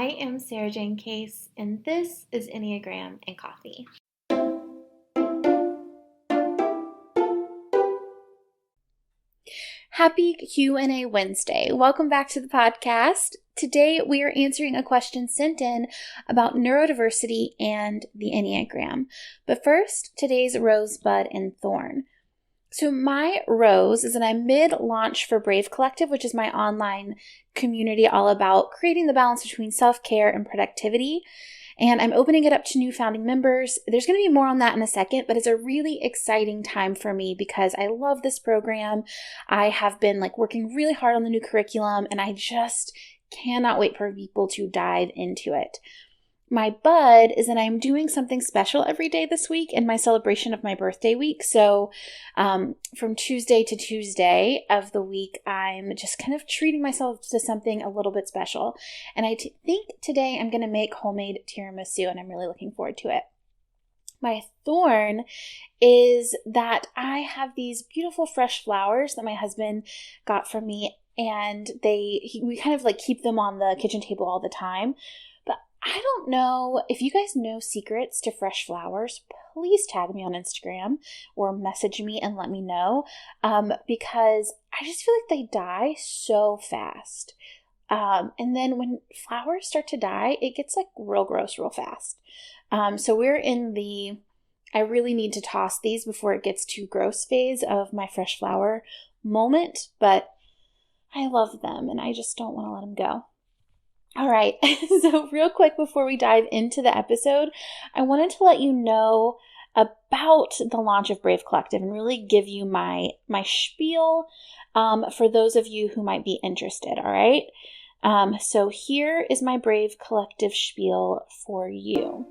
I am Sarajane Case, and this is Enneagram and Coffee. Happy Q&A Wednesday. Welcome back to the podcast. Today we are answering a question sent in about neurodiversity and the Enneagram. But first, today's rosebud and thorn. So my rose is that I'm mid-launch for Brave Collective, which is my online community all about creating the balance between self-care and productivity. And I'm opening it up to new founding members. There's going to be more on that in a second, but it's a really exciting time for me because I love this program. I have been working really hard on the new curriculum, and I just cannot wait for people to dive into it. My bud is that I'm doing something special every day this week in my celebration of my birthday week. So from Tuesday to Tuesday of the week, I'm just kind of treating myself to something a little bit special. And I think today I'm going to make homemade tiramisu, and I'm really looking forward to it. My thorn is that I have these beautiful fresh flowers that my husband got from me, and we kind of keep them on the kitchen table all the time. I don't know if you guys know secrets to fresh flowers. Please tag me on Instagram or message me and let me know because I just feel like they die so fast. And then when flowers start to die, it gets real gross real fast. So we're in the I really need to toss these before it gets too gross phase of my fresh flower moment, but I love them and I just don't want to let them go. All right, so real quick before we dive into the episode, I wanted to let you know about the launch of Brave Collective and really give you my spiel for those of you who might be interested, all right? So here is my Brave Collective spiel for you.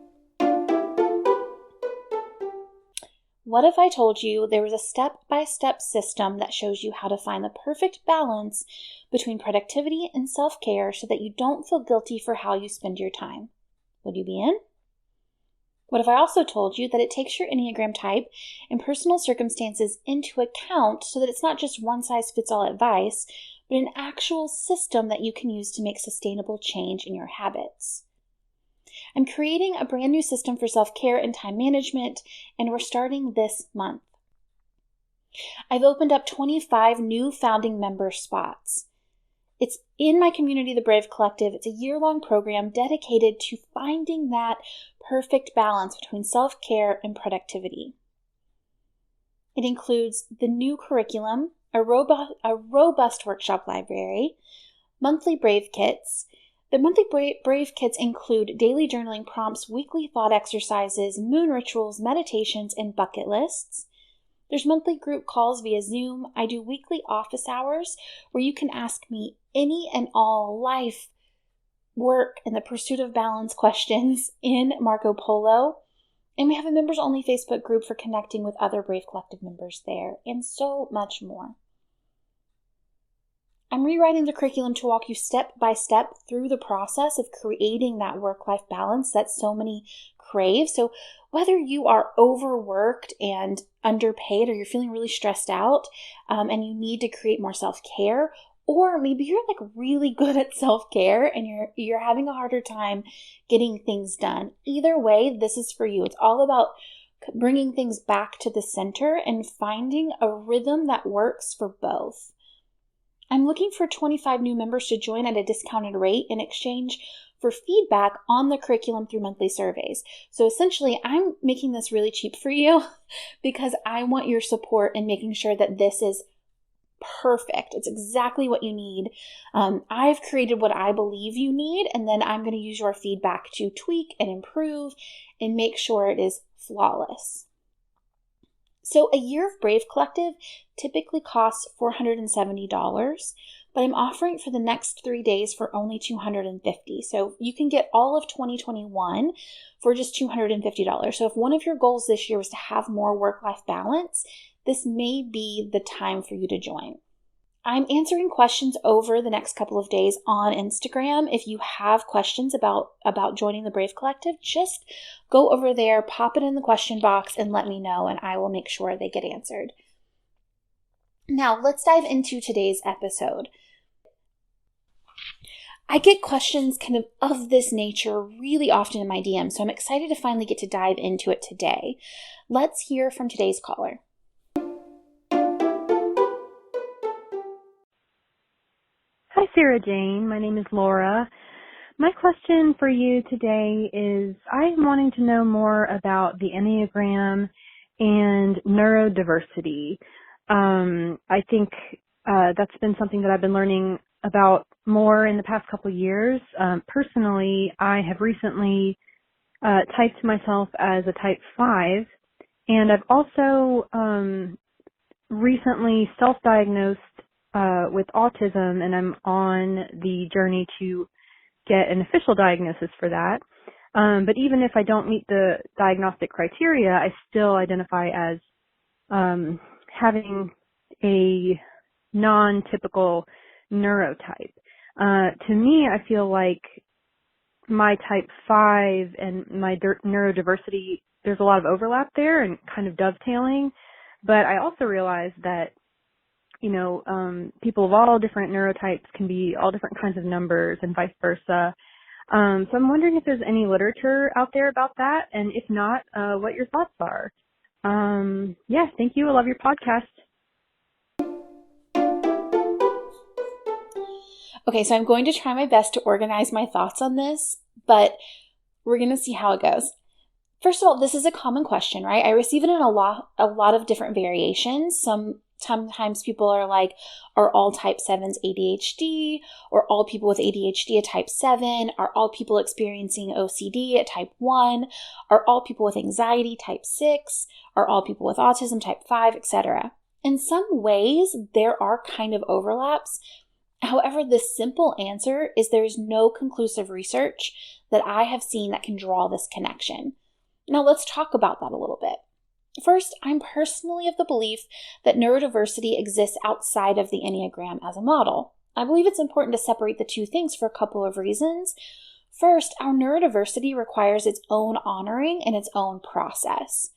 What if I told you there was a step-by-step system that shows you how to find the perfect balance between productivity and self-care so that you don't feel guilty for how you spend your time? Would you be in? What if I also told you that it takes your Enneagram type and personal circumstances into account so that it's not just one-size-fits-all advice, but an actual system that you can use to make sustainable change in your habits? I'm creating a brand new system for self-care and time management, and we're starting this month. I've opened up 25 new founding member spots. It's in my community, the Brave Collective. It's a year-long program dedicated to finding that perfect balance between self-care and productivity. It includes the new curriculum, a robust workshop library, monthly Brave Kits. The monthly Brave Kits include daily journaling prompts, weekly thought exercises, moon rituals, meditations, and bucket lists. There's monthly group calls via Zoom. I do weekly office hours where you can ask me any and all life, work, and the pursuit of balance questions in Marco Polo. And we have a members-only Facebook group for connecting with other Brave Collective members there, and so much more. I'm rewriting the curriculum to walk you step by step through the process of creating that work-life balance that so many crave. So whether you are overworked and underpaid, or you're feeling really stressed out and you need to create more self-care, or maybe you're really good at self-care and you're having a harder time getting things done. Either way, this is for you. It's all about bringing things back to the center and finding a rhythm that works for both. I'm looking for 25 new members to join at a discounted rate in exchange for feedback on the curriculum through monthly surveys. So essentially, I'm making this really cheap for you because I want your support in making sure that this is perfect. It's exactly what you need. I've created what I believe you need, and then I'm going to use your feedback to tweak and improve and make sure it is flawless. So a year of Brave Collective typically costs $470, but I'm offering it for the next 3 days for only $250. So you can get all of 2021 for just $250. So if one of your goals this year was to have more work-life balance, this may be the time for you to join. I'm answering questions over the next couple of days on Instagram. If you have questions about joining the Brave Collective, just go over there, pop it in the question box, and let me know, and I will make sure they get answered. Now, let's dive into today's episode. I get questions kind of this nature really often in my DM, so I'm excited to finally get to dive into it today. Let's hear from today's caller. Hi, Sarajane. My name is Laura. My question for you today is I'm wanting to know more about the Enneagram and neurodiversity. I think that's been something that I've been learning about more in the past couple of years. Personally, I have recently typed myself as a type 5, and I've also recently self-diagnosed with autism, and I'm on the journey to get an official diagnosis for that. But even if I don't meet the diagnostic criteria, I still identify as having a non-typical neurotype. To me, I feel like my type 5 and my neurodiversity, there's a lot of overlap there and kind of dovetailing. But I also realize that people of all different neurotypes can be all different kinds of numbers and vice versa. So I'm wondering if there's any literature out there about that, and if not, what your thoughts are. Thank you. I love your podcast. Okay, so I'm going to try my best to organize my thoughts on this, but we're going to see how it goes. First of all, this is a common question, right? I receive it in a lot of different variations. Sometimes people are like, are all type 7s ADHD? Or all people with ADHD a type 7? Are all people experiencing OCD a type 1? Are all people with anxiety type 6? Are all people with autism type 5, etc.? In some ways, there are kind of overlaps. However, the simple answer is there is no conclusive research that I have seen that can draw this connection. Now let's talk about that a little bit. First, I'm personally of the belief that neurodiversity exists outside of the Enneagram as a model. I believe it's important to separate the two things for a couple of reasons. First, our neurodiversity requires its own honoring and its own process.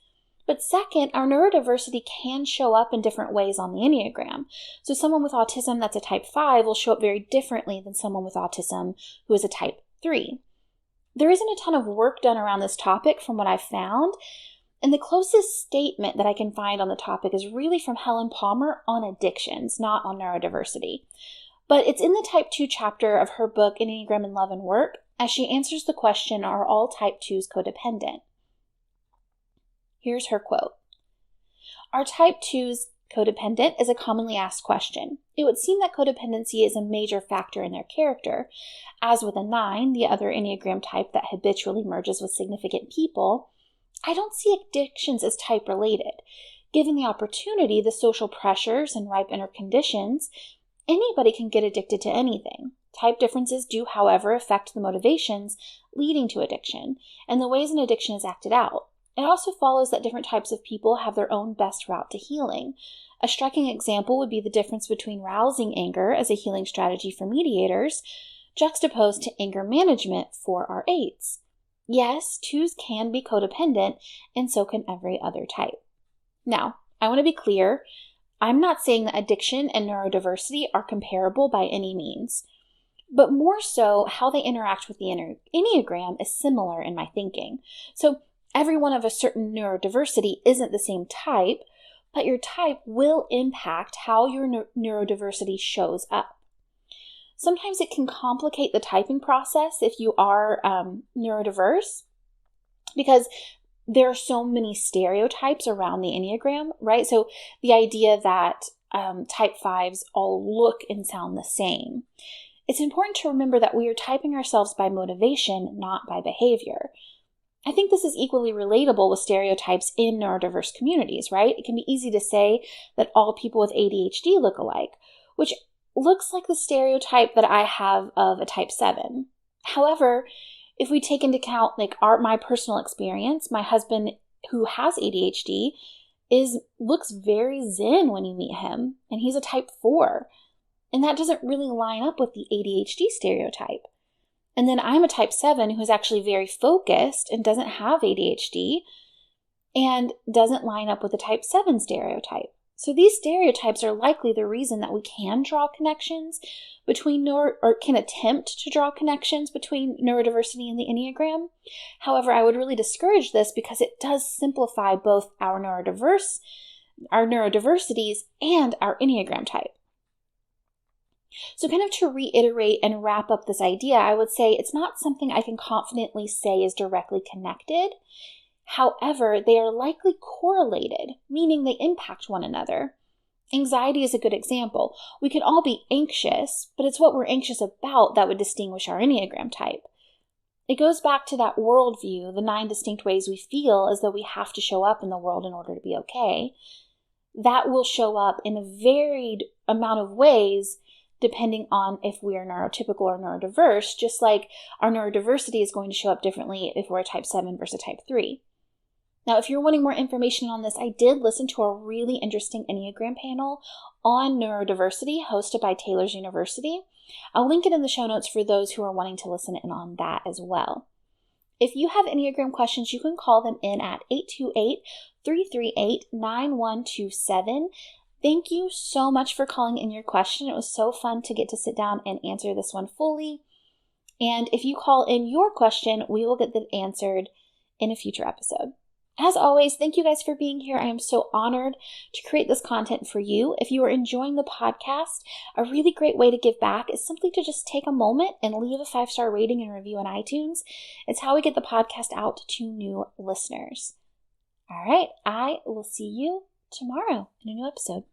But second, our neurodiversity can show up in different ways on the Enneagram. So someone with autism that's a type 5 will show up very differently than someone with autism who is a type 3. There isn't a ton of work done around this topic from what I've found, and the closest statement that I can find on the topic is really from Helen Palmer on addictions, not on neurodiversity. But it's in the type 2 chapter of her book, Enneagram in Love and Work, as she answers the question, are all type 2s codependent? Here's her quote. Are type 2s codependent is a commonly asked question. It would seem that codependency is a major factor in their character. As with a 9, the other Enneagram type that habitually merges with significant people, I don't see addictions as type related. Given the opportunity, the social pressures, and ripe inner conditions, anybody can get addicted to anything. Type differences do, however, affect the motivations leading to addiction and the ways an addiction is acted out. It also follows that different types of people have their own best route to healing. A striking example would be the difference between rousing anger as a healing strategy for mediators, juxtaposed to anger management for our 8s. Yes, 2s can be codependent, and so can every other type. Now, I want to be clear. I'm not saying that addiction and neurodiversity are comparable by any means, but more so how they interact with the Enneagram is similar in my thinking. So everyone of a certain neurodiversity isn't the same type, but your type will impact how your neurodiversity shows up. Sometimes it can complicate the typing process if you are neurodiverse, because there are so many stereotypes around the Enneagram, right? So the idea that type 5s all look and sound the same. It's important to remember that we are typing ourselves by motivation, not by behavior. I think this is equally relatable with stereotypes in neurodiverse communities, right? It can be easy to say that all people with ADHD look alike, which looks like the stereotype that I have of a type 7. However, if we take into account my personal experience, my husband who has ADHD looks very zen when you meet him, and he's a type 4. And that doesn't really line up with the ADHD stereotype. And then I'm a type 7 who's actually very focused and doesn't have ADHD and doesn't line up with the type 7 stereotype. So these stereotypes are likely the reason that we can draw connections between or can attempt to draw connections between neurodiversity and the Enneagram. However, I would really discourage this because it does simplify both our neurodiversities and our Enneagram type. So kind of to reiterate and wrap up this idea, I would say it's not something I can confidently say is directly connected. However, they are likely correlated, meaning they impact one another. Anxiety is a good example. We can all be anxious, but it's what we're anxious about that would distinguish our Enneagram type. It goes back to that worldview, the 9 distinct ways we feel as though we have to show up in the world in order to be okay. That will show up in a varied amount of ways depending on if we are neurotypical or neurodiverse, just like our neurodiversity is going to show up differently if we're a type 7 versus a type 3. Now, if you're wanting more information on this, I did listen to a really interesting Enneagram panel on neurodiversity hosted by Taylor's University. I'll link it in the show notes for those who are wanting to listen in on that as well. If you have Enneagram questions, you can call them in at 828-338-9127. Thank you so much for calling in your question. It was so fun to get to sit down and answer this one fully. And if you call in your question, we will get that answered in a future episode. As always, thank you guys for being here. I am so honored to create this content for you. If you are enjoying the podcast, a really great way to give back is simply to just take a moment and leave a 5-star rating and review on iTunes. It's how we get the podcast out to new listeners. All right, I will see you tomorrow in a new episode.